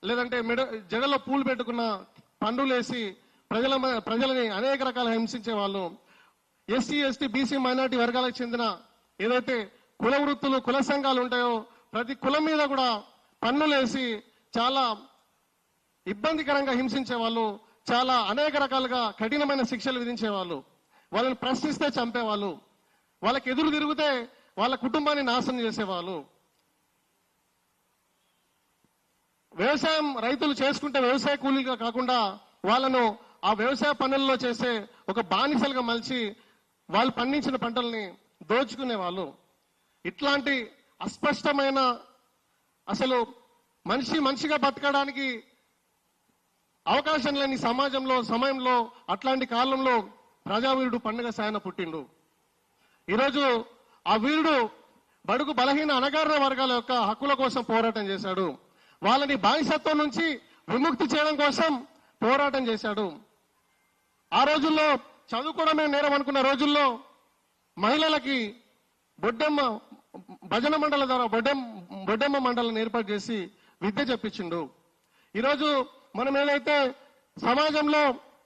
లేదంటే జడలో పూలు పెట్టుకున్న పండులేసి ప్రజలని అనేక రకాల హింసించే వాళ్ళు, ఎస్సీ ఎస్టీ బీసీ మైనార్టీ వర్గాలకు చెందిన ఏదైతే కుల వృత్తులు కుల సంఘాలు ఉంటాయో ప్రతి కులం మీద కూడా పన్నులేసి చాలా ఇబ్బందికరంగా హింసించే వాళ్ళు, చాలా అనేక రకాలుగా కఠినమైన శిక్షలు విధించేవాళ్ళు, వాళ్ళని ప్రశ్నిస్తే చంపేవాళ్ళు, వాళ్ళకి ఎదురు తిరిగితే వాళ్ళ కుటుంబాన్ని నాశనం చేసేవాళ్ళు. వ్యవసాయం రైతులు చేసుకుంటే వ్యవసాయ కూలీలుగా కాకుండా వాళ్ళను ఆ వ్యవసాయ పనుల్లో చేసే ఒక బానిసలుగా మలిచి వాళ్ళు పండించిన పంటల్ని దోచుకునే వాళ్ళు. ఇట్లాంటి అస్పష్టమైన అసలు మనిషిగా బతకడానికి అవకాశం లేని సమయంలో అట్లాంటి కాలంలో ప్రజావీరుడు పండుగ సాయన పుట్టిండు. ఈరోజు ఆ వీరుడు బడుగు బలహీన అణగారిన వర్గాల యొక్క హక్కుల కోసం పోరాటం చేశాడు. వాళ్ళని బానిసత్వం నుంచి విముక్తి చేయడం కోసం పోరాటం చేశాడు. ఆ రోజుల్లో చదువుకోవడమే నేరం అనుకున్న రోజుల్లో మహిళలకి బొడ్డెమ్మ భజన మండల ద్వారా బొడ్డెమ్మ మండలిని ఏర్పాటు చేసి విద్య చెప్పించిండు. ఈరోజు మనం ఏదైతే సమాజంలో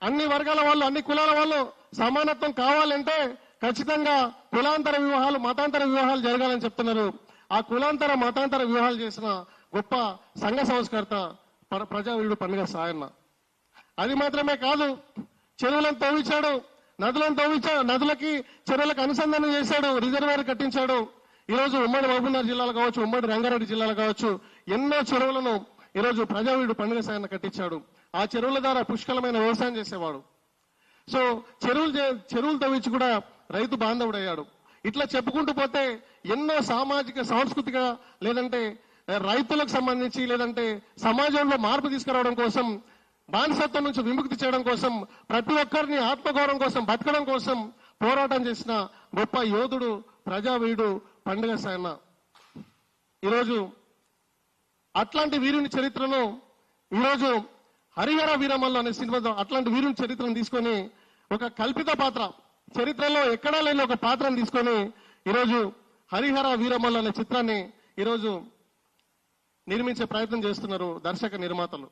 అన్ని వర్గాల వాళ్ళు అన్ని కులాల వాళ్ళు సమానత్వం కావాలంటే ఖచ్చితంగా కులాంతర వివాహాలు మతాంతర వివాహాలు జరగాలని చెప్తున్నారు. ఆ కులాంతర మతాంతర వివాహాలు చేసిన గొప్ప సంఘ సంస్కర్త ప్రజావీరుడు పండుగ సాయన్న. అది మాత్రమే కాదు, చెరువులను తవ్వించాడు, నదులకి చెరువులకు అనుసంధానం చేశాడు, రిజర్వాయర్ కట్టించాడు. ఈరోజు ఉమ్మడి మహబూబ్నగర్ జిల్లాలో కావచ్చు, ఉమ్మడి రంగారెడ్డి జిల్లాలో కావచ్చు, ఎన్నో చెరువులను ఈరోజు ప్రజావీరుడు పండుగ సాయన్న కట్టించాడు. ఆ చెరువుల ద్వారా పుష్కలమైన వ్యవసాయం చేసేవాడు. సో చెరువులు తవ్వించి కూడా రైతు బాంధవుడయ్యాడు. ఇట్లా చెప్పుకుంటూ పోతే ఎన్నో సామాజిక సాంస్కృతిక లేదంటే రైతులకు సంబంధించి లేదంటే సమాజంలో మార్పు తీసుకురావడం కోసం, బానిసత్వం నుంచి విముక్తి చేయడం కోసం, ప్రతి ఒక్కరిని ఆత్మగౌరవం కోసం బతకడం కోసం పోరాటం చేసిన గొప్ప యోధుడు ప్రజావీరుడు పండుగ సాయన్న. ఈరోజు అట్లాంటి వీరుని చరిత్రను ఈరోజు హరిహర వీరమల్లు అనే సినిమాతో అట్లాంటి వీరుని చరిత్రను తీసుకొని ఒక కల్పిత పాత్ర, చరిత్రలో ఎక్కడా లేని ఒక పాత్రను తీసుకొని ఈరోజు హరిహర వీరమల్లు అనే చిత్రాన్ని ఈరోజు నిర్మించే ప్రయత్నం చేస్తున్నారు దర్శక నిర్మాతలు.